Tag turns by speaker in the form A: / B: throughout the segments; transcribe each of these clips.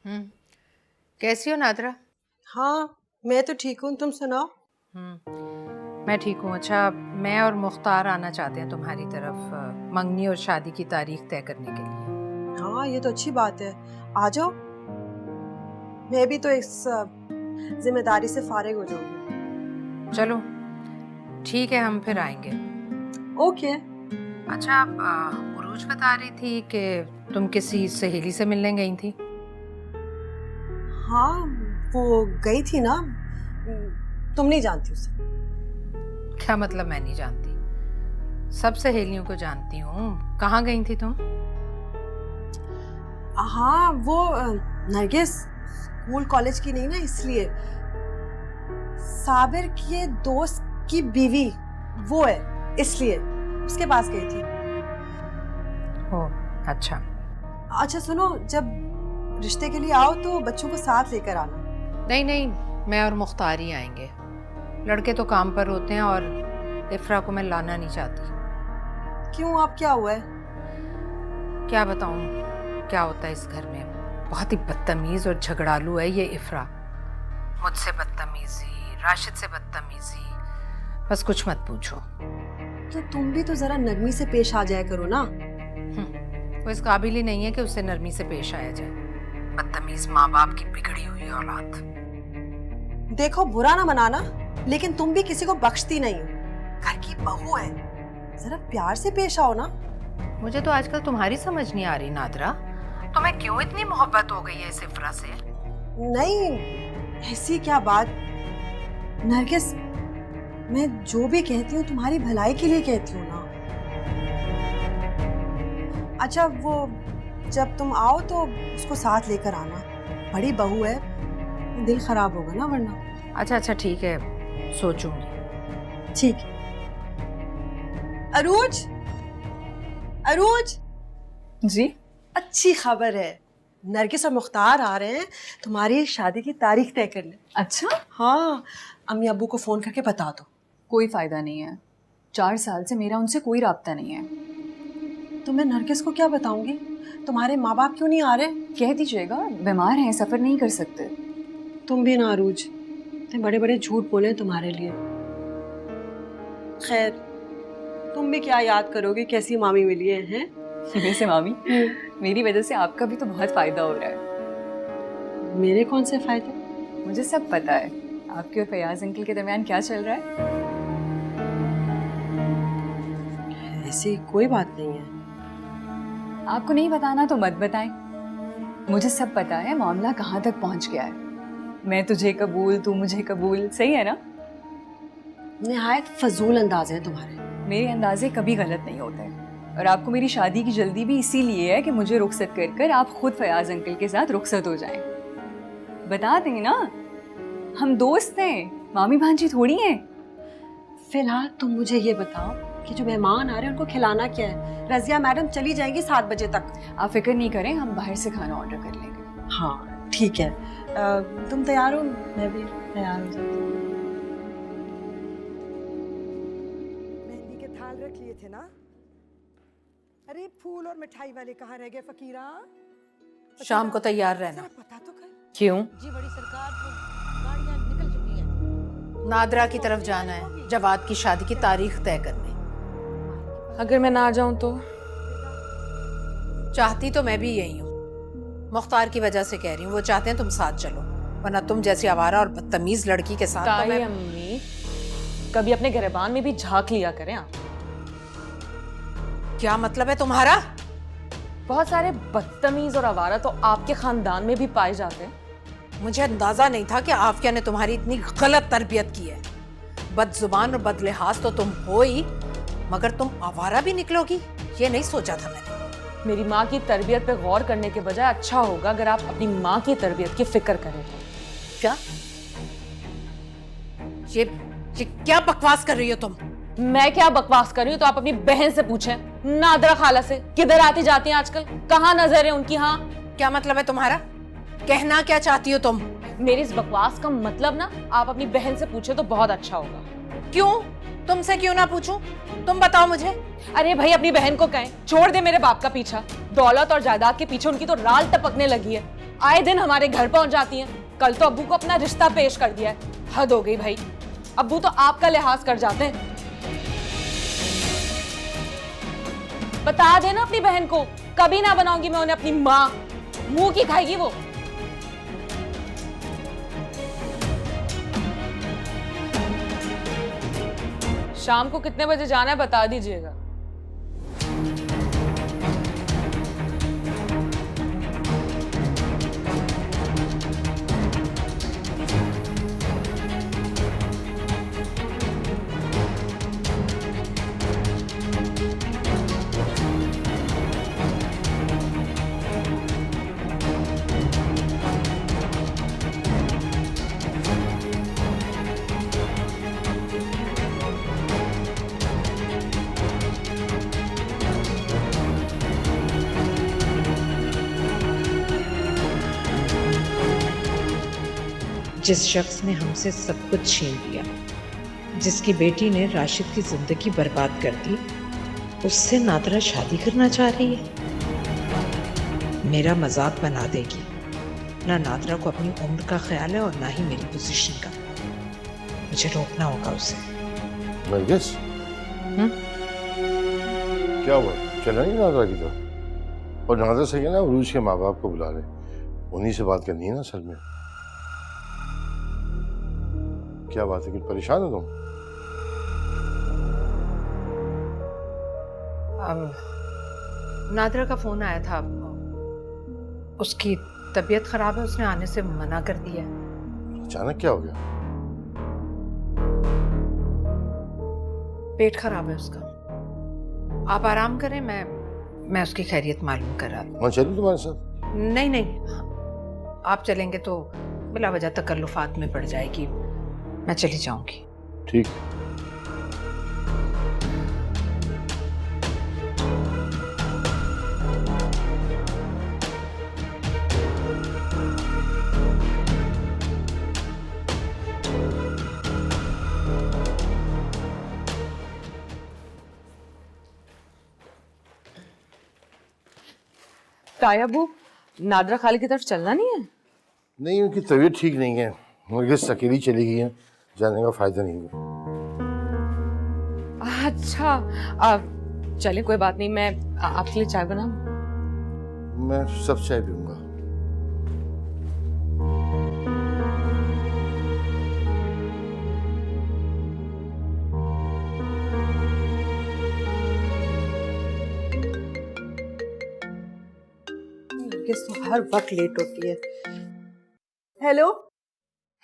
A: हम्म। कैसी हो नादरा?
B: हाँ, मैं तो ठीक हूँ, तुम सुनाओ।
A: मैं ठीक हूँ। अच्छा, मैं और मुख्तार आना चाहते हैं तुम्हारी तरफ मंगनी और शादी की तारीख तय करने के लिए।
B: हाँ, ये तो अच्छी बात है, आ जाओ। मैं भी तो इस जिम्मेदारी से फारिग हो जाऊंगी।
A: चलो ठीक है, हम फिर आएंगे।
B: ओके।
A: अच्छा, आप उरूज बता रही थी कि तुम किसी सहेली से मिलने गई थी।
B: हाँ, वो गई थी ना, तुम नहीं जानती उसे।
A: क्या मतलब मैं नहीं जानती? सब सहेलियों को जानती हूँ। कहाँ गई थी तुम?
B: हाँ, वो नरगिस स्कूल कॉलेज की नहीं ना, इसलिए साबिर के दोस्त की बीवी वो है, इसलिए उसके पास गई थी।
A: ओह अच्छा।
B: अच्छा सुनो, जब रिश्ते के लिए आओ तो बच्चों को साथ लेकर आना।
A: नहीं नहीं, मैं और मुख्तार ही आएंगे। लड़के तो काम पर होते हैं और इफ्रा को मैं लाना नहीं चाहती।
B: क्यों, आप क्या हुआ है?
A: क्या बताऊं क्या होता है इस घर में। बहुत ही बदतमीज और झगड़ालू है ये इफ्रा। मुझसे बदतमीजी, राशिद से बदतमीजी, बस कुछ मत पूछो।
B: तो तुम भी तो जरा नरमी से पेश आ जाया करो ना।
A: वो इस काबिल ही नहीं है कि उससे नरमी से पेश आया जाए। बदतमीज माँ बाप की बिगड़ी हुई औलाद।
B: देखो, बुरा ना मनाना, लेकिन तुम भी किसी को बख्शती नहीं हो। घर की बहू है, जरा प्यार से पेश आओ ना।
A: मुझे तो आजकल तुम्हारी समझ नहीं आ रही नादरा। तुम्हें क्यों इतनी मोहब्बत हो गई है इस इफ्रा से?
B: नहीं, ऐसी क्या बात नरगिस, मैं जो भी कहती हूँ तुम्हारी भलाई के लिए कहती हूँ ना। अच्छा, वो जब तुम आओ तो उसको साथ लेकर आना। बड़ी बहू है, दिल खराब होगा ना वरना।
A: अच्छा अच्छा ठीक है, सोचूंगी।
B: ठीक है। अरूज, अरूज
C: जी,
B: अच्छी खबर है, नरगिस और मुख्तार आ रहे हैं तुम्हारी शादी की तारीख तय करने।
C: अच्छा।
B: हाँ, अम्मी अब्बू को फोन करके बता दो।
C: कोई फायदा नहीं है, 4 साल से मेरा उनसे कोई राब्ता नहीं है।
B: तो मैं नरगिस को क्या बताऊंगी? तुम्हारे माँ बाप क्यों नहीं आ रहे?
C: कह दीजिएगा बीमार हैं, सफर नहीं कर सकते।
B: तुम भी ना अरूज, इतने बड़े बड़े झूठ बोले तुम्हारे लिए। खैर, तुम भी क्या याद करोगे कैसी मामी मिली है, हैं?
C: वैसे मामी, मेरी वजह से आपका भी तो बहुत फायदा हो रहा है।
B: मेरे कौन से फायदे?
C: मुझे सब पता है आपके और फयाज अंकल के दरमियान क्या चल रहा है।
B: ऐसी कोई बात नहीं है।
C: आपको नहीं बताना तो मत बताएं। मुझे सब पता है मामला कहाँ तक पहुँच गया है। मैं तुझे कबूल, तू मुझे कबूल, सही है ना?
B: निहायत फजूल अंदाज है तुम्हारे।
C: मेरे अंदाजे कभी गलत नहीं होते और आपको मेरी शादी की जल्दी भी इसीलिए है कि मुझे रुखसत कर कर आप खुद फयाज अंकल के साथ रुखसत हो जाएं। बता दें ना, हम दोस्त हैं, मामी भांजी थोड़ी हैं।
B: फिलहाल तुम मुझे ये बताओ कि जो मेहमान आ रहे हैं उनको खिलाना क्या है? रजिया मैडम चली जाएंगी 7 बजे तक।
C: आप फिक्र नहीं करें, हम बाहर से खाना ऑर्डर कर लेंगे।
B: हाँ ठीक है। तुम तैयार हो? मैं भी तैयार हो जाती हूँ।
D: मेहंदी के थाल रख लिए थे ना? अरे फूल और मिठाई वाले कहाँ रह गए फकीरा?
A: शाम को तैयार रहना।
D: जरा पता तो कर।
A: क्यों?
E: जी बड़ी सरकार, गाड़ियां निकल चुकी हैं।
A: नादरा की तरफ जाना है जवाद की शादी की तारीख तय करने।
E: अगर मैं ना जाऊं तो?
A: चाहती तो मैं भी यही हूँ। मुख्तार की वजह से कह रही हूँ, वो चाहते हैं तुम साथ चलो, वरना तुम जैसी आवारा और बदतमीज लड़की के साथ तो मैं...
E: अम्मी, कभी अपने गिरबान में भी झांक लिया करें आप।
A: क्या मतलब है तुम्हारा?
E: बहुत सारे बदतमीज और आवारा तो आपके खानदान में भी पाए जाते हैं।
A: मुझे अंदाजा नहीं था कि आफिया ने तुम्हारी इतनी गलत तरबियत की है। बदजुबान और बदलिहाज तो तुम हो ही, मगर तुम आवारा भी निकलोगी ये नहीं सोचा था मैंने।
E: मेरी माँ की तरबियत पे गौर करने के बजाय अच्छा होगा अगर आप अपनी माँ की तरबियत की फिक्र करें।
A: क्या ये क्या बकवास कर रही हो तुम?
E: मैं क्या बकवास कर रही हूँ तो आप अपनी बहन से पूछें, नादरा खाला से। किधर आती जाती हैं आजकल, कहाँ नजर है उनकी? हाँ,
A: क्या मतलब है तुम्हारा? कहना क्या चाहती हो तुम?
E: मेरी इस बकवास का मतलब ना आप अपनी बहन से पूछे तो बहुत अच्छा होगा।
A: क्यों? तुमसे क्यों ना पूछूं? तुम बताओ मुझे।
E: अरे भाई, अपनी बहन को कहें छोड़ दे मेरे बाप का पीछा। दौलत और जायदाद के पीछे उनकी तो राल टपकने लगी है। आए दिन हमारे घर पहुंच जाती हैं। कल तो अब्बू को अपना रिश्ता पेश कर दिया है। हद हो गई भाई, अब्बू तो आपका लिहाज कर जाते हैं। बता देना अपनी बहन को, कभी ना बनाऊंगी मैं उन्हें अपनी माँ। मुंह की खाएगी वो। शाम को कितने बजे जाना है बता दीजिएगा।
A: जिस शख्स ने हमसे सब कुछ छीन लिया, जिसकी बेटी ने राशिद की जिंदगी बर्बाद कर दी, उससे नादरा शादी करना चाह रही है। मेरा मजाक बना देगी। ना नादरा को अपनी उम्र का ख्याल है और ना ही मेरी पोजीशन का। मुझे रोकना होगा उसे।
F: नरगिस, क्या हुआ? चलेंगे नादरा की तरफ? और नादरा से क्या ना उरूज के माँ बाप को बुला ले, उन्हीं से बात करनी है ना असल में। क्या बात है, कुछ परेशान हो तुम?
A: नादरा का फोन आया था, उसकी तबीयत खराब है, उसने आने से मना कर दिया है।
F: अचानक क्या हो गया?
A: पेट खराब है उसका। आप आराम करें, मैं उसकी खैरियत मालूम करा।
F: मैं चलूं तुम्हारे साथ?
A: नहीं नहीं, आप चलेंगे तो बिला वजह तकल्लुफात में पड़ जाएगी। मैं चली जाऊंगी।
F: ठीक।
E: तायाबू, नादरा खाली की तरफ चलना नहीं है?
F: नहीं, उनकी तबीयत ठीक नहीं है। नरगिस अकेली चली गई है, जाने का फायदा नहीं है।
E: अच्छा, चलिए कोई बात नहीं, मैं आपके लिए चाय बनाऊं?
F: मैं सब चाय पीऊंगा।
B: नरगिस तो हर वक्त लेट होती है। हेलो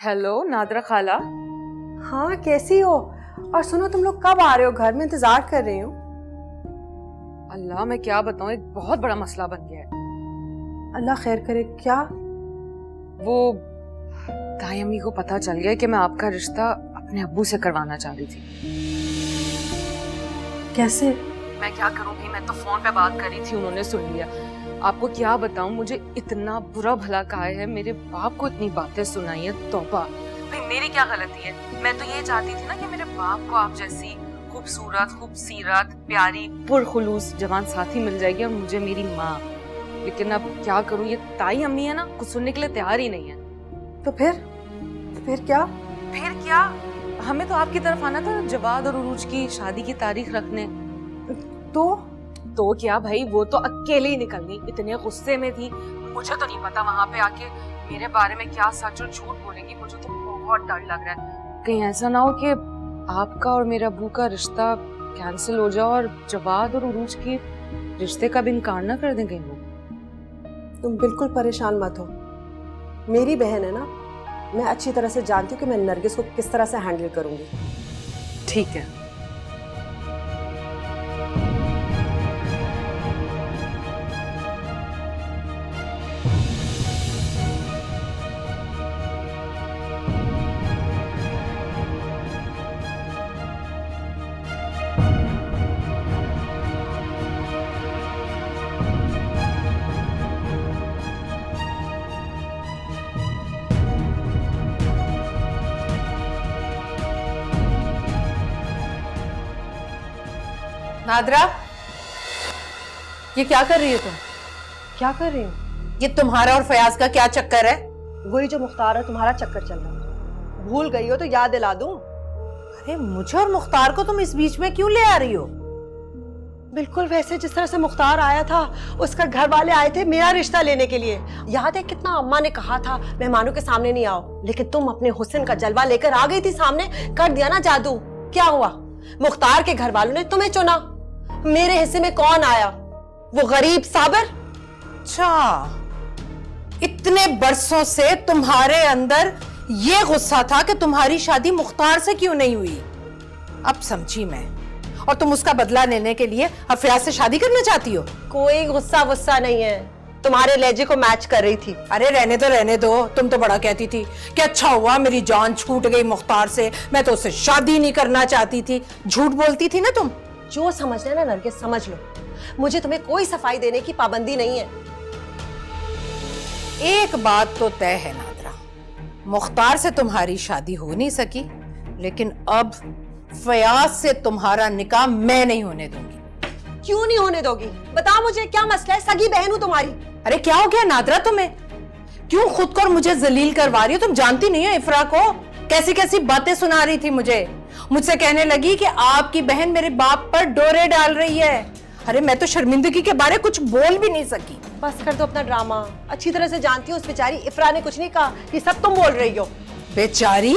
C: हेलो नादरा खाला।
B: हाँ, कैसी हो? और सुनो, तुम लोग कब आ रहे हो घर? में इंतजार कर रही हूँ।
C: अल्लाह मैं क्या बताऊं, एक बहुत बड़ा मसला बन गया है।
B: अल्लाह खैर करे। क्या?
C: वो ताई अम्मी को पता चल गया कि मैं आपका रिश्ता अपने अब्बू से करवाना चाह रही थी।
B: कैसे?
C: मैं क्या करूंगी, मैं तो फोन पे बात कर रही थी, उन्होंने सुन लिया। आपको क्या बताऊं, मुझे इतना बुरा भला कहा है, मेरे बाप को इतनी बातें सुनाई है। तौबा भाई, मेरी क्या गलती है? मैं तो ये चाहती थी ना कि मेरे बाप को आप जैसी खूबसूरत, खूबसीरत, प्यारी, पुरखुलूस जवान साथी मिल जाएगी और मुझे मेरी माँ। लेकिन अब क्या करूं, ये ताई अम्मी है ना, कुछ सुनने के लिए तैयार ही नहीं है।
B: तो फिर क्या?
C: फिर क्या, हमें तो आपकी तरफ आना था जवाद और उरूज की शादी की तारीख रखने। तो क्या भाई, वो तो अकेले ही निकलनी, इतने गुस्से में थी। मुझे तो नहीं पता वहां पे आके मेरे बारे में क्या सच और झूठ बोलेंगी। मुझे तो बहुत डर लग रहा है, कहीं ऐसा ना हो कि आपका और मेरे अब्बू का रिश्ता कैंसिल हो जाए और जवाद और उरूज के रिश्ते का भी इनकार ना कर दें कहीं वो।
B: तुम बिल्कुल परेशान मत हो, मेरी बहन है ना, मैं अच्छी तरह से जानती हूँ कि मैं नरगिस को किस तरह से हैंडल करूंगी।
C: ठीक है।
A: नादरा, ये क्या कर रही हो तुम?
B: क्या कर रही हूँ?
A: ये तुम्हारा और फयाज का क्या चक्कर है?
B: वही जो मुख्तार है तुम्हारा चक्कर चल रहा है। भूल गई हो तो याद दिला दूं।
A: अरे मुझे और मुख्तार को तुम इस बीच में क्यों ले आ रही हो?
B: बिल्कुल वैसे जिस तरह से मुख्तार आया था, उसका घर वाले आए थे मेरा रिश्ता लेने के लिए। याद है कितना अम्मा ने कहा था मेहमानों के सामने नहीं आओ, लेकिन तुम अपने हुस्न का जलवा लेकर आ गई थी सामने, कर दिया ना जादू। क्या हुआ? मुख्तार के घर वालों ने तुम्हें चुना। मेरे हिस्से में कौन आया? वो गरीब साबिर।
A: अच्छा, इतने बरसों से तुम्हारे अंदर ये गुस्सा था कि तुम्हारी शादी मुख्तार से क्यों नहीं हुई। अब समझी मैं। और तुम उसका बदला लेने के लिए अब फयाज से शादी करना चाहती हो?
B: कोई गुस्सा नहीं है, तुम्हारे लहजे को मैच कर रही थी।
A: अरे रहने दो। तुम तो बड़ा कहती थी कि अच्छा हुआ मेरी जान छूट गई मुख्तार से, मैं तो उससे शादी नहीं करना चाहती थी। झूठ बोलती थी ना तुम।
B: जो समझना है ना नरगिस समझ लो, मुझे तुम्हें कोई सफाई देने की पाबंदी नहीं है।
A: एक बात तो तय है नादरा, मुख्तार से तुम्हारी शादी हो नहीं सकी, लेकिन अब फयाज से तुम्हारा निकाह मैं नहीं होने दूंगी।
B: क्यों नहीं होने दोगी? बताओ मुझे, क्या मसला है? सगी बहन हूं तुम्हारी।
A: अरे क्या हो गया नादरा तुम्हें? क्यों खुद को और मुझे जलील करवा रही हो? तुम जानती नहीं हो इफ्रा को, कैसी कैसी बातें सुना रही थी मुझसे कहने लगी कि आपकी बहन मेरे बाप पर डोरे डाल रही है। अरे मैं तो शर्मिंदगी के बारे कुछ बोल भी नहीं सकी।
B: बस कर दो अपना ड्रामा। अच्छी तरह से जानती हूँ उस बेचारी इफ्रा ने कुछ नहीं कहा, ये सब तुम बोल रही हो।
A: बेचारी?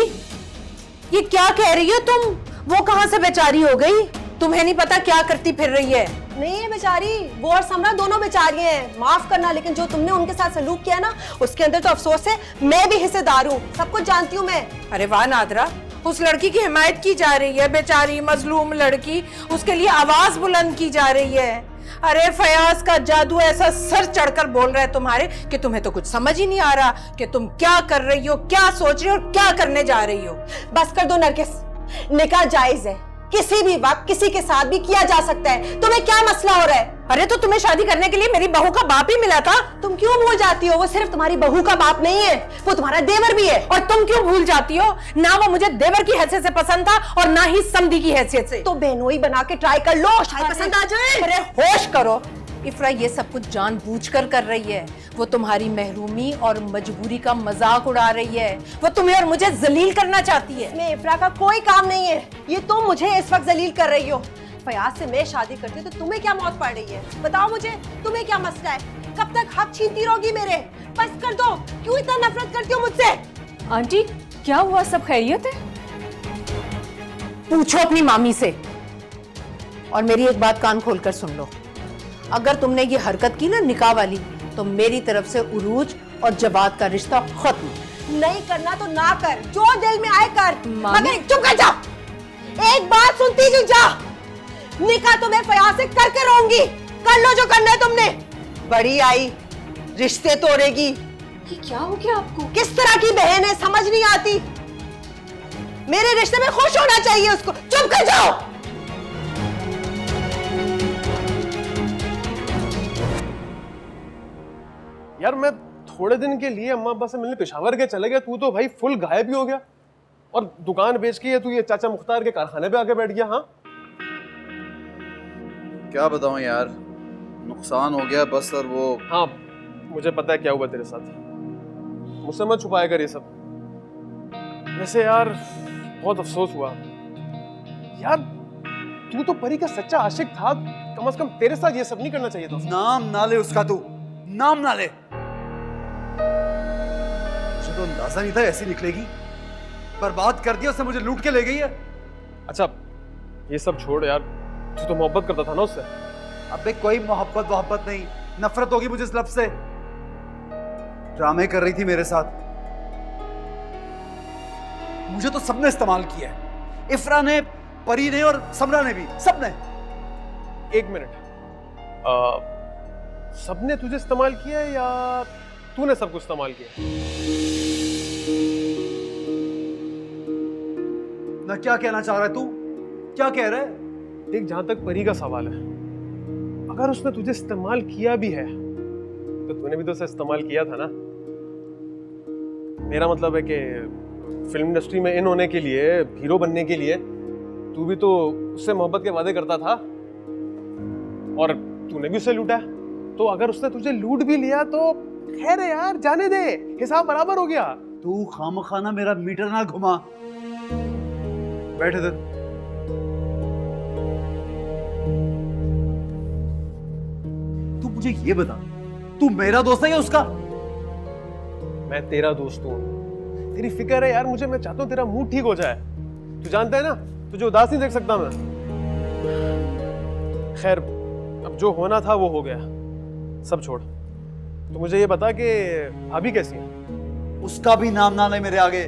A: ये क्या कह रही हो तुम? वो कहां से बेचारी हो गई? तुम्हें नहीं पता क्या करती फिर रही है?
B: नहीं है बेचारी, वो और समरा दोनों बेचारी हैं। माफ करना, लेकिन जो तुमने उनके साथ सलूक किया ना, उसके अंदर तो अफसोस है। मैं भी हिस्सेदार हूँ, सब कुछ जानती हूँ मैं।
A: अरे वाह नादरा, उस लड़की की हिमायत की जा रही है, बेचारी मजलूम लड़की, उसके लिए आवाज बुलंद की जा रही है। अरे फयाज का जादू ऐसा सर चढ़कर बोल रहा है तुम्हारे कि तुम्हें तो कुछ समझ ही नहीं आ रहा कि तुम क्या कर रही हो, क्या सोच रही हो और क्या करने जा रही हो।
B: बस कर दो नरगिस, निकाह जायज है, किसी भी वक्त किसी के साथ भी किया जा सकता है। तुम्हें क्या मसला हो रहा है?
A: अरे तो तुम्हें शादी करने के लिए मेरी बहू का बाप ही मिला था।
B: तुम क्यों भूल जाती हो? वो सिर्फ तुम्हारी बहू का बाप नहीं है, वो तुम्हारा देवर भी है।
A: और तुम क्यों भूल जाती हो, ना वो मुझे देवर की हैसियत से पसंद था और ना ही समधी की हैसियत से।
B: तो बहनोई बना के ट्राई कर लो, शायद पसंद आ जाए।
A: अरे होश करो, इफ्रा ये सब कुछ जानबूझकर कर रही है। वो तुम्हारी महरूमी और मजबूरी का मजाक उड़ा रही है। वो तुम्हें और मुझे जलील करना चाहती है।
B: इसमें इफ्रा का कोई काम नहीं है, ये तुम मुझे इस वक्त जलील कर रही हो। फयाज से मैं शादी करती तो तुम्हें क्या मौत पड़ रही है? बताओ मुझे, तुम्हें क्या मसला है? कब तक हक छीनती रहोगी मेरे? बस कर दो, क्यों इतना नफरत करती हो मुझसे?
C: आंटी क्या हुआ, सब खैरियत है?
A: पूछो अपनी मामी से। और मेरी एक बात कान खोलकर सुन लो, अगर तुमने ये हरकत की ना निकाह वाली, तो मेरी तरफ से उरूज और जवाद का रिश्ता खत्म।
B: नहीं करना तो ना कर, जो दिल में आए कर,
C: मामी?
B: मगर चुप कर जा। एक बात सुनती जो जा, निकाह तो मैं फयाज से करके रहूंगी। कर लो जो करना है तुमने। बड़ी आई रिश्ते तोड़ेगी।
C: ये क्या हो गया आपको?
B: किस तरह की बहन है समझ नहीं आती। मेरे रिश्ते में खुश होना चाहिए उसको। चुप कर जाओ।
G: यार मैं थोड़े दिन के लिए अम्मा अब्बा से मिलने पेशावर के चले गया, तू तो भाई फुल गायब ही हो गया। और दुकान बेच के तू ये चाचा मुख्तार के कारखाने पे आके बैठ गया। हाँ
H: क्या बताऊं यार, नुकसान हो गया बस। और वो
G: हाँ मुझे पता है क्या हुआ तेरे साथ, मुझसे मत छुपाया कर ये सब। वैसे यार बहुत अफसोस हुआ यार, तू तो परी का सच्चा आशिक था, कम से कम तेरे साथ ये सब नहीं करना चाहिए था।
H: नाम ना ले उसका, तू नाम ना ले। मुझे तो अंदाजा नहीं था ऐसी निकलेगी। बर्बाद कर दिया उसने, मुझे लूट के ले गई है।
G: अच्छा ये सब छोड़ यार, तू तो मोहब्बत करता था ना उससे।
H: अबे कोई मोहब्बत नहीं, नफरत होगी मुझे इस लफ्ज से। ड्रामे कर रही थी मेरे साथ। मुझे तो सबने इस्तेमाल किया है, इफ्रा ने, परी ने और समरा ने भी, सबने।
G: एक मिनट, सबने तुझे इस्तेमाल किया है या तूने सबको इस्तेमाल किया?
H: ना क्या कहना चाह रहा है तू? क्या कह रहा है?
G: देख, जहां तक परी का सवाल है, अगर उसने तुझे इस्तेमाल किया भी है तो तूने भी तो उसे इस्तेमाल किया था ना। मेरा मतलब है कि फिल्म इंडस्ट्री में इन होने के लिए, हीरो बनने के लिए तू भी तो उससे मोहब्बत के वादे करता था और तूने भी उसे लूटा। तो अगर उसने तुझे लूट भी लिया तो खैर है यार, जाने दे, हिसाब बराबर हो गया।
H: तू खामखाना मेरा मीटर ना घुमा। बैठ इधर। तू मुझे ये बता, तू मेरा दोस्त है या उसका?
G: मैं तेरा दोस्त हूँ, तेरी फिक्र है यार मुझे, मैं चाहता हूँ तेरा मूड ठीक हो जाए। तू जानता है ना, तुझे उदास नहीं देख सकता मैं। खैर, अब जो होना था वो हो गया, सब छोड़। तो मुझे ये बता कि भाभी कैसी है?
H: उसका भी नाम ना ले मेरे आगे।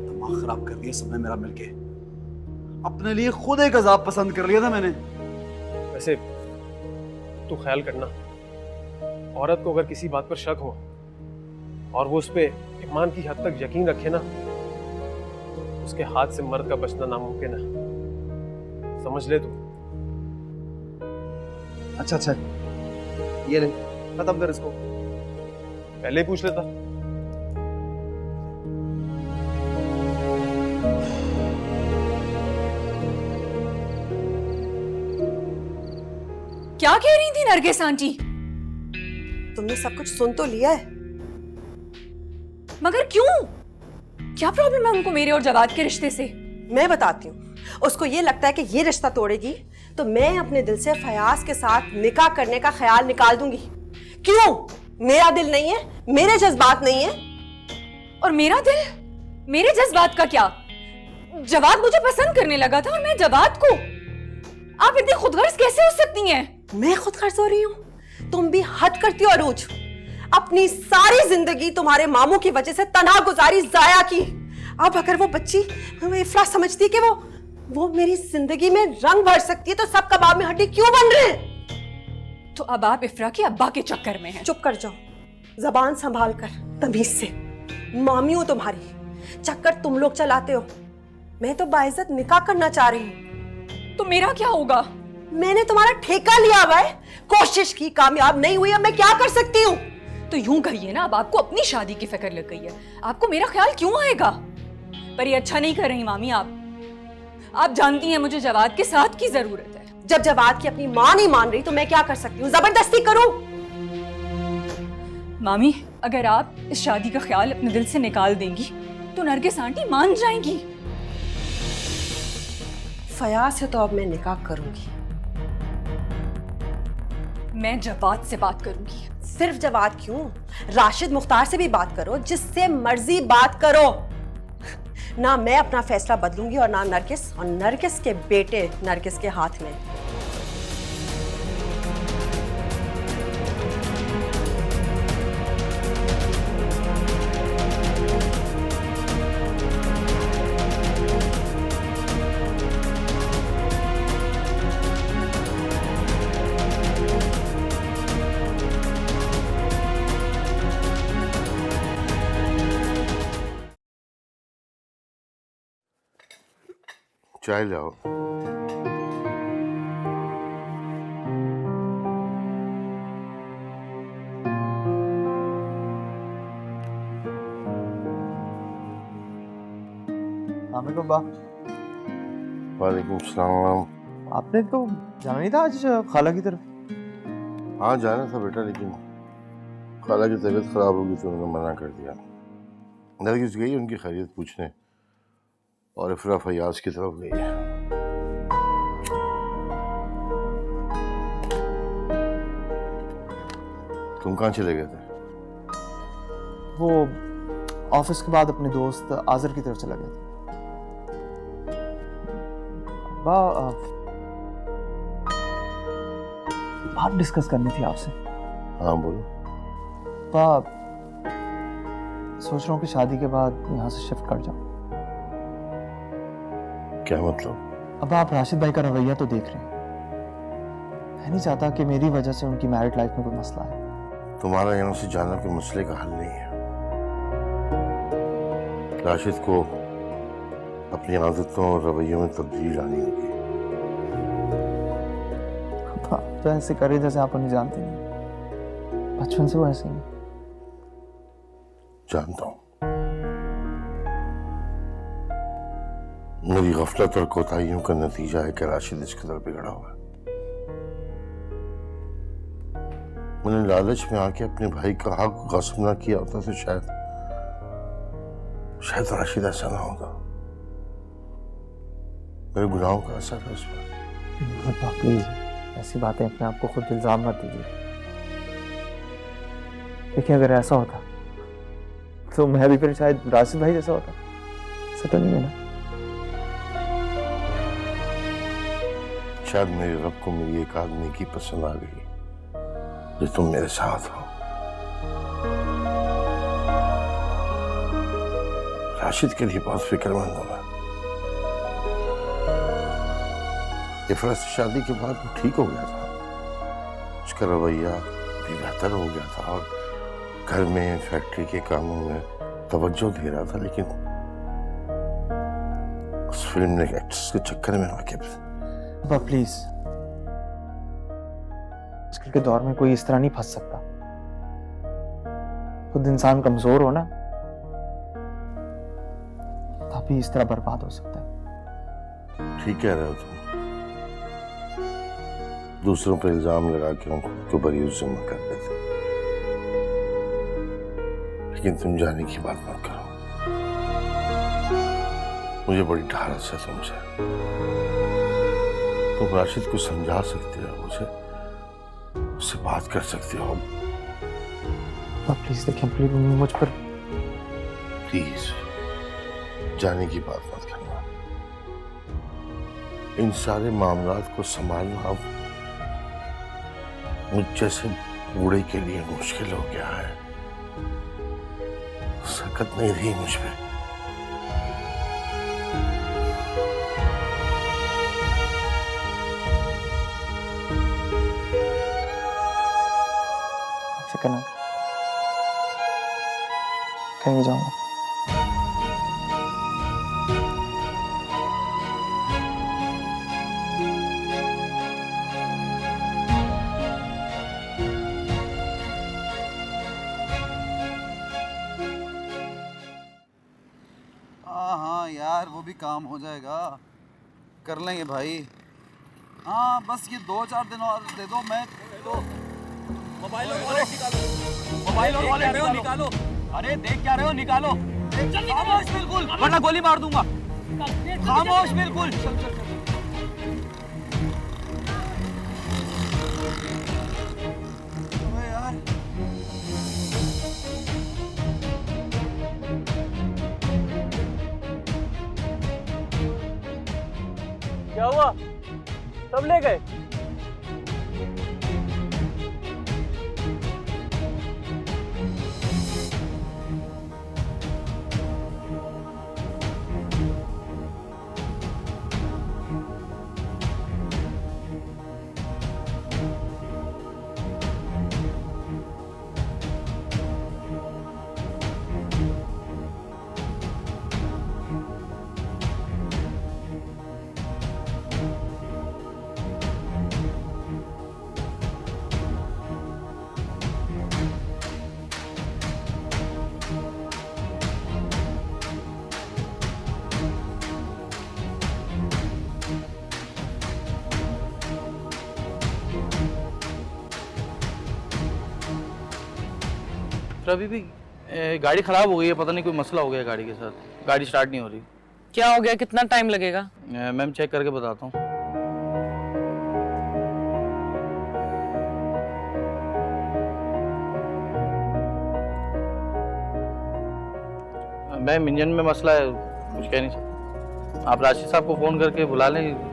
H: दिमाग खराब कर दिया सबने मेरा मिलके। अपने लिए खुद एक अजाब पसंद कर लिया था मैंने।
G: वैसे तू ख्याल करना, औरत को अगर किसी बात पर शक हो और वो उस पे ईमान की हद तक यकीन रखे ना, उसके हाथ से मर्द का बचना नामुमकिन है, समझ ले तू।
H: अच्छा, ये ले,
G: खत्म कर इसको, पहले ही पूछ लेता।
C: क्या कह रही थी नरगिस आंटी?
B: तुमने सब कुछ सुन तो लिया है,
C: मगर क्यों? क्या प्रॉब्लम है उनको मेरे और जवाद के रिश्ते से?
B: मैं बताती हूँ। उसको ये लगता है कि ये रिश्ता तोड़ेगी तो मैं अपने दिल से फयाज के साथ निकाह करने का ख्याल निकाल दूंगी। क्यों? मेरा दिल नहीं है, मेरे जज्बात नहीं है।
C: और मेरा दिल, मेरे जज्बात का क्या? जवाद मुझे पसंद करने लगा था और मैं जवाद को। आप इतनी खुदगर्ज कैसे हो सकती हैं?
B: मैं खुद गर्ज हो रही हूँ? तुम भी हद करती हो अरूज। अपनी सारी जिंदगी तुम्हारे मामू की वजह से तनहा गुजारी, जाया की। अब अगर वो बच्ची इफ्रा समझती कि वो मेरी जिंदगी में रंग भर सकती है तो सब कबाब में हड्डी क्यों बन रहे हैं?
C: तो अब आप इफ्रा के अब्बा के चक्कर में हैं।
B: चुप कर जाओ, जबान संभाल कर, तमीज से। मामी हूं तुम्हारी, चक्कर तुम लोग चलाते हो। मैं तो बाइज्जत निकाह करना चाह रही हूँ।
C: तो मेरा क्या होगा?
B: मैंने तुम्हारा ठेका लिया हुआ है, कोशिश की, कामयाब नहीं हुई, अब मैं क्या कर सकती हूँ?
C: तो यूं कहिए ना, अब आपको अपनी शादी की फिक्र लग गई है, आपको मेरा ख्याल क्यों आएगा? पर ये अच्छा नहीं कर रही मामी आप जानती हैं मुझे जवाद के साथ की जरूरत है।
B: जब जवाद की अपनी मां नहीं मान रही तो मैं क्या कर सकती हूँ? जबरदस्ती करूं?
C: मामी, अगर आप इस शादी का ख्याल अपने दिल से निकाल देंगी तो नरगिस आंटी मान जाएंगी।
B: फयाज से तो अब मैं निकाह करूंगी।
C: मैं जवाद से बात करूंगी।
B: सिर्फ जवाद क्यों, राशिद मुख्तार से भी बात करो, जिससे मर्जी बात करो। ना मैं अपना फैसला बदलूंगी और ना नरगिस, और नरगिस के बेटे नरगिस के हाथ में।
F: चाय लाओ।
I: वालेकुम
F: वालेकुम सलाम।
I: आपने तो जाना नहीं था आज खाला की तरफ?
F: हाँ जाना था बेटा, लेकिन खाला की तबीयत खराब होगी तो उन्होंने मना कर दिया। नरगिस गई उनकी खैरियत पूछने और इफ्रा फयाज की तरफ गई है। तुम कहाँ चले गए थे?
I: वो ऑफिस के बाद अपने दोस्त आजर की तरफ चला गया था। बात डिस्कस करनी थी आपसे।
F: हाँ बोलो।
I: सोच रहा हूँ कि शादी के बाद यहाँ से शिफ्ट कर जाऊँ।
F: क्या मतलब?
I: अब आप राशिद भाई का रवैया तो देख रहे हैं। मैं नहीं चाहता कि मेरी वजह से उनकी मैरिड लाइफ में कोई मसला है।
F: तुम्हारा यहाँ से जाना कोई मसले का हल नहीं है। राशिद को अपनी आदतों और रवैयों में तब्दीली लानी होगी।
I: तो ऐसे करे जैसे आप उन्हें जानते नहीं। बचपन से वो ऐसे ही।
F: जानता हूँ। मेरी गफलत और कोताहियों का नतीजा है कि राशिद इस कदर बिगड़ा हुआ है। मैंने लालच में आके अपने भाई का हक गस्ब ना किया होता तो शायद राशिद ऐसा ना होता। मेरे गुनाहों का असर है उस पर।
I: प्लीज ऐसी बातें अपने आप को खुद इल्जाम मत दीजिए। देखिए अगर ऐसा होता तो मैं भी फिर शायद राशिद भाई जैसा होता। ऐसा तो नहीं है ना?
F: शायद मेरे रब को मेरी एक आदमी की पसंद आ गई जो तुम मेरे साथ हो। राशिद के लिए बहुत फिक्रमंद हूं मैं। इफरा से शादी के बाद वो ठीक हो गया था, उसका रवैया भी बेहतर हो गया था और घर में फैक्ट्री के कामों में तवज्जो दे रहा था, लेकिन उस फिल्म ने एक्ट्रेस के चक्कर में आके
I: प्लीज, आजकल के दौर में कोई इस तरह नहीं फंस सकता। खुद इंसान कमजोर हो ना तभी इस तरह बर्बाद हो सकता है।
F: ठीक कह रहे हो तुम। दूसरों पर इल्जाम लगा के हम खुद को बरी जिम्मा कर देते, लेकिन तुम जाने की बात मत करो। मुझे बड़ी ढारस है तुमसे। तुम राशिद को समझा सकते हो, उससे बात कर सकते हो।
I: प्लीज देखिए, प्लीज मुझ पर
F: प्लीज जाने की बात मत करना। इन सारे मामलात को संभालना अब मुझ जैसे बूढ़े के लिए मुश्किल हो गया है। सकत नहीं रही मुझ पे।
I: फिक्र ना, कहीं भी जाऊंगा।
H: हाँ यार, वो भी काम हो जाएगा, कर लेंगे भाई। हाँ बस ये 2-4 दिन और दे दो। मैं तो मोबाइल और वॉलेट निकालो। अरे देख क्या रहे हो, निकालो। खामोश बिल्कुल, वरना गोली मार दूंगा। खामोश बिल्कुल। चल चल चल। अबे यार,
G: क्या हुआ? सब ले गए?
J: अभी भी गाड़ी खराब हो गई है, पता नहीं कोई मसला हो गया गाड़ी के साथ, गाड़ी स्टार्ट नहीं हो रही।
E: क्या हो गया? कितना टाइम लगेगा?
J: मैम चेक करके बताता हूँ। मैम इंजन में मसला है, कुछ कह नहीं सकता। आप राशिद साहब को फोन करके बुला लें।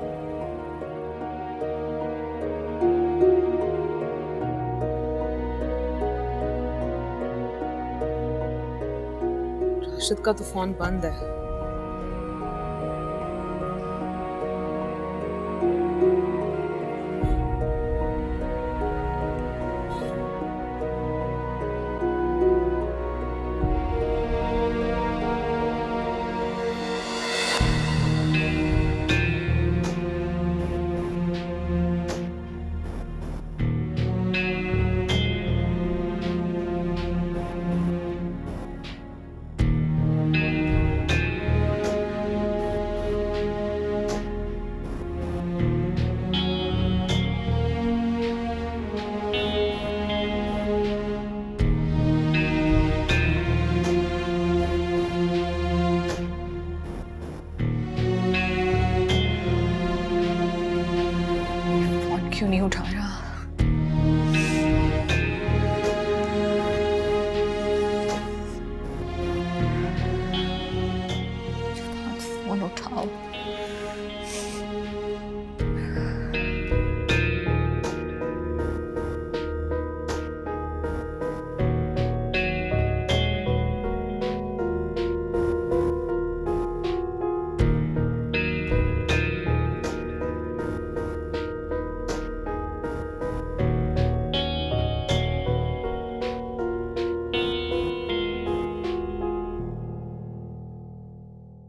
E: राशिद का तो फोन बंद है।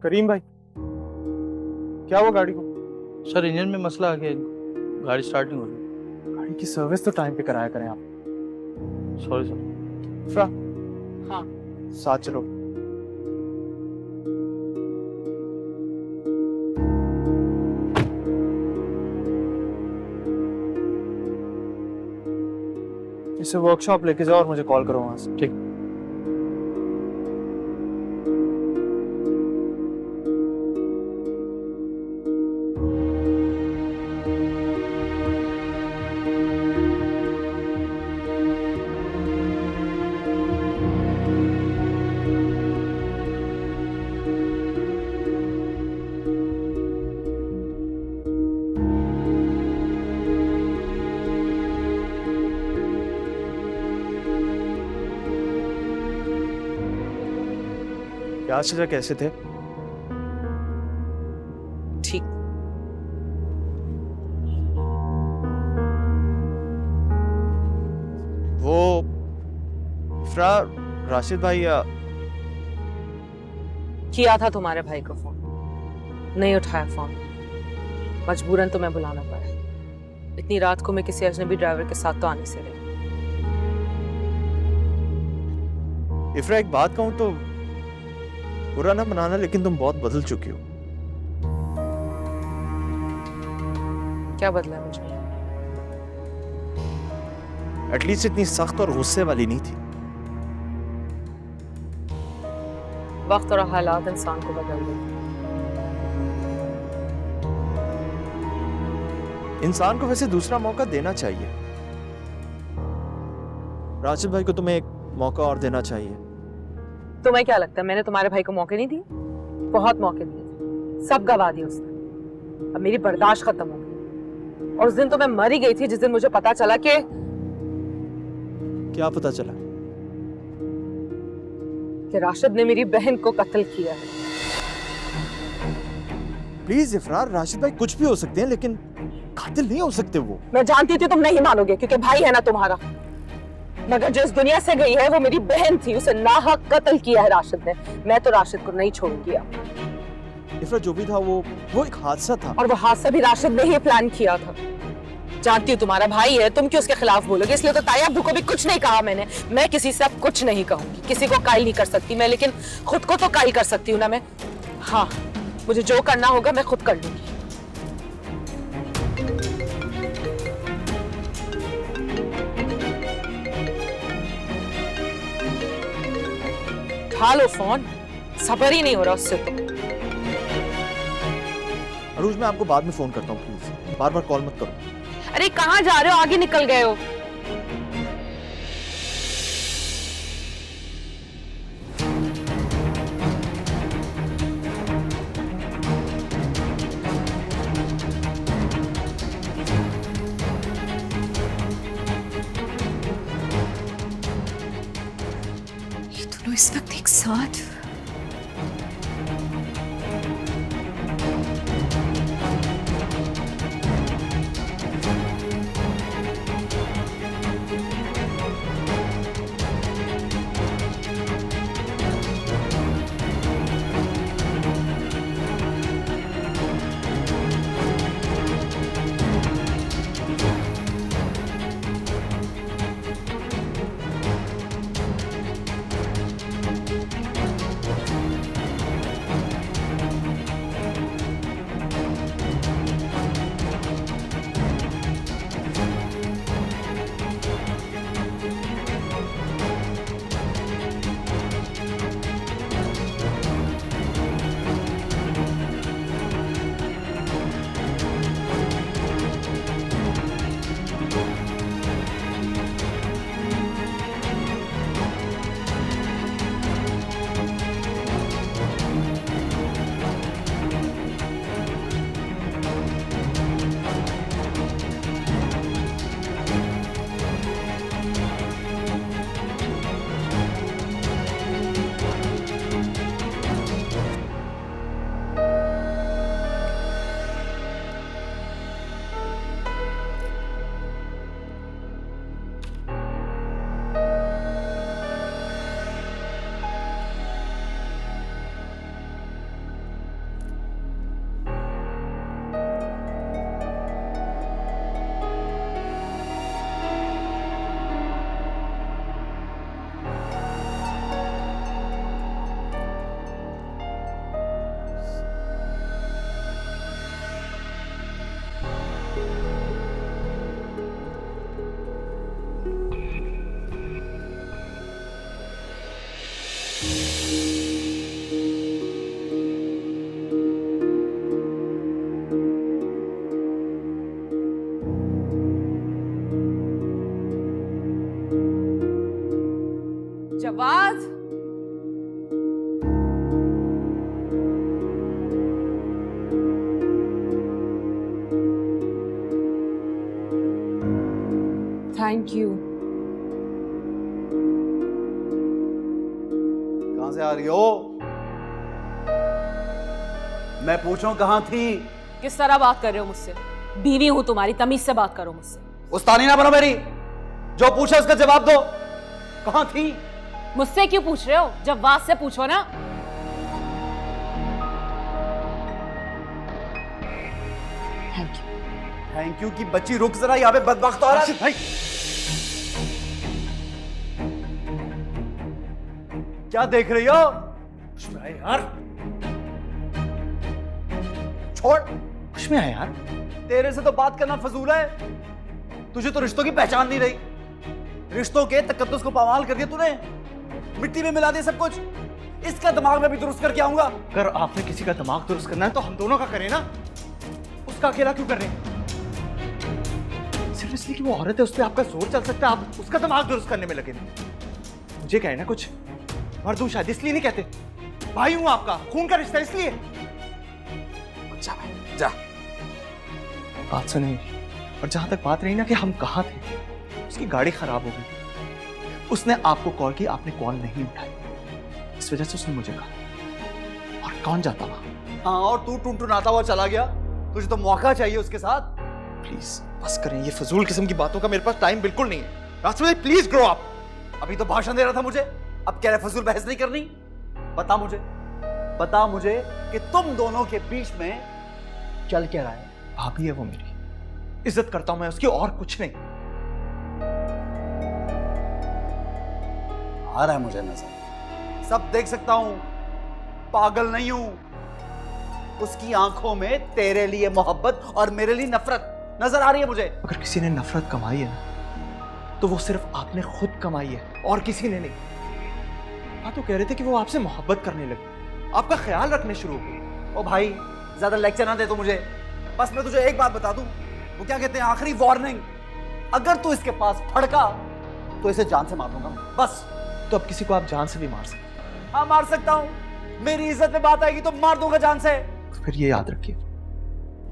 I: करीम भाई, क्या हुआ गाड़ी को?
J: सर इंजन में मसला आ गया, गाड़ी स्टार्ट नहीं हो रही।
I: गाड़ी की सर्विस तो टाइम पे कराया करें आप।
J: Sorry sir.
I: इफ्रा,
E: हाँ।
I: साथ चलो। इसे वर्कशॉप लेके जाओ और मुझे कॉल करो वहां से।
J: ठीक।
I: क्या चीज़ कैसे थे?
E: ठीक।
I: वो इफ्रा, राशिद भाई
E: किया था तुम्हारे भाई को फोन, नहीं उठाया फोन, मजबूरन तुम्हें बुलाना पड़ा। इतनी रात को मैं किसी अजनबी ड्राइवर के साथ तो आने से रही।
I: इफ्रा, एक बात कहूं तो बुरा ना मनाना, लेकिन तुम बहुत बदल चुकी हो।
E: क्या बदला है मुझे?
I: एटलीस्ट इतनी सख्त और गुस्से वाली नहीं थी।
E: वक्त और हालात इंसान को बदल देते।
I: इंसान को वैसे दूसरा मौका देना चाहिए। राशिद भाई को तुम्हें एक मौका और देना चाहिए।
E: तुम्हें क्या लगता है मैंने तुम्हारे भाई को मौके नहीं दिए? बहुत मौके दिए, सब गवा दिए उसने। अब मेरी बर्दाश्त खत्म हो गई। और उस दिन तो मैं मर ही गई थी जिस दिन मुझे पता चला कि
I: क्या पता चला?
E: कि राशिद ने मेरी बहन को कत्ल किया है।
I: प्लीज इफरार, राशिद भाई कुछ भी हो सकते हैं लेकिन कातिल नहीं हो सकते वो।
E: मैं जानती थी तुम नहीं मानोगे क्योंकि भाई है ना तुम्हारा, मगर जो इस दुनिया से गई है वो मेरी बहन थी, उसे नाहक कत्ल किया है राशिद ने। मैं तो राशिद को नहीं छोड़ूंगी।
I: इफरा, जो भी था वो एक हादसा था।
E: और वो हादसा भी राशिद ने ही प्लान किया था। जानती हूँ तुम्हारा भाई है, तुम क्यों उसके खिलाफ बोलोगे, इसलिए तो ताया अब्बू को भी कुछ नहीं कहा मैंने। मैं किसी से अब कुछ नहीं कहूंगी, किसी को कायल नहीं कर सकती मैं, लेकिन खुद को तो कायल कर सकती हूँ ना मैं। हाँ, मुझे जो करना होगा मैं खुद कर लूंगी। उठा लो फोन, सब्र ही नहीं हो रहा उससे तो।
I: अरूज, मैं आपको बाद में फोन करता हूँ, प्लीज बार बार कॉल मत करो।
E: अरे कहाँ जा रहे हो, आगे निकल गए हो।
C: ये दोनों इस वक्त एक साथ।
E: Jawad, thank you.
H: कहां से आ रही हो? मैं पूछ रहा हूं कहां थी?
E: किस तरह बात कर रहे हो मुझसे? बीवी हूं तुम्हारी, तमीज से बात करो मुझसे।
H: उस्तानी ना बनो मेरी, जो पूछा उसका जवाब दो। कहां थी?
E: मुझसे क्यों पूछ रहे हो? जवाब से पूछो ना।
H: थैंक यू की बच्ची, रुक जरा, यहाँ पे बदबख्त औरत। भाई क्या देख रही हो? यार छोड़,
I: कुछ में है यार।
H: तेरे से तो बात करना फजूल है। तुझे तो रिश्तों की पहचान नहीं रही। रिश्तों के तकद्दुस को पामाल कर दिया तूने, मिट्टी में मिला दिया सब कुछ। इसका दिमाग में भी दुरुस्त करके आऊंगा।
I: अगर आपने किसी का दिमाग दुरुस्त करना है तो हम दोनों का करें ना, उसका अकेला क्यों कर रहे हैं? सिर्फ इसलिए कि वो औरत है उस पर आपका जोर चल सकता है, आप उसका दिमाग दुरुस्त करने में लगे नहीं। मुझे कहना कुछ, मर्दू शादी इसलिए नहीं कहते, भाई हूं आपका, खून का रिश्ता इसलिए। जा भाई जा, बात सुने। और जहां तक बात रही ना कि हम कहाँ थे, उसकी गाड़ी खराब हो गई, उसने आपको कॉल की, आपने कॉल नहीं उठाई, इस वजह से उसने मुझे कहा। और कौन जाता वहां?
H: हाँ, और तू टुनटुनाता हुआ चला गया। तुझे तो मौका चाहिए उसके साथ।
I: प्लीज बस करें ये फजूल किस्म की बातों का, मेरे पास टाइम बिल्कुल नहीं है। रास्ते में प्लीज ग्रो अप।
H: अभी तो भाषण दे रहा था मुझे, अब कह रहे फजूल बहस नहीं करनी। बता मुझे कि तुम दोनों के बीच में चल क्या रहा है?
I: भाभी है वो मेरी, इज्जत करता हूं मैं उसकी, और कुछ नहीं।
H: आ रहा है मुझे नजर, सब देख सकता हूं, पागल नहीं हूं। उसकी आंखों में तेरे लिए मोहब्बत और मेरे लिए नफरत नजर आ रही है मुझे।
I: अगर किसी ने नफरत कमाई है ना, तो वो सिर्फ आपने खुद कमाई है और किसी ने नहीं। आप तो कह रहे थे कि वो आपसे मोहब्बत करने लगी, आपका ख्याल रखने शुरू हो गई।
H: ओ भाई, ज्यादा लेक्चर ना दे तो मुझे। बस मैं तुझे एक बात बता दूं, वो क्या कहते हैं, आखिरी वार्निंग, अगर तू इसके पास फड़का तो इसे जान से मार दूंगा बस।
I: तो अब किसी को आप जान से भी मार सकते?
H: हाँ, मार सकता हूं। मेरी इज्जत पे बात आएगी तो मार दूंगा जान से।
I: तो फिर ये याद रखिए,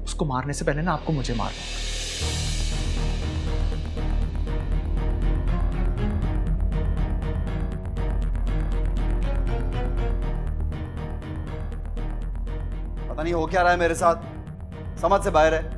I: उसको मारने से पहले ना आपको मुझे मारना होगा।
H: पता नहीं हो क्या रहा है मेरे साथ, समझ से बाहर है।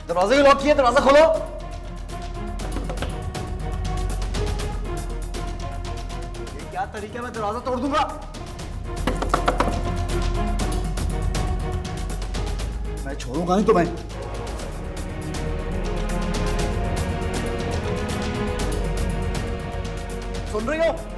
H: दरवाजा लॉक किया, दरवाजा खोलो। ये क्या तरीका है, मैं दरवाजा तोड़ दूंगा। मैं छोड़ूंगा नहीं तुम्हें। सुन रही हो?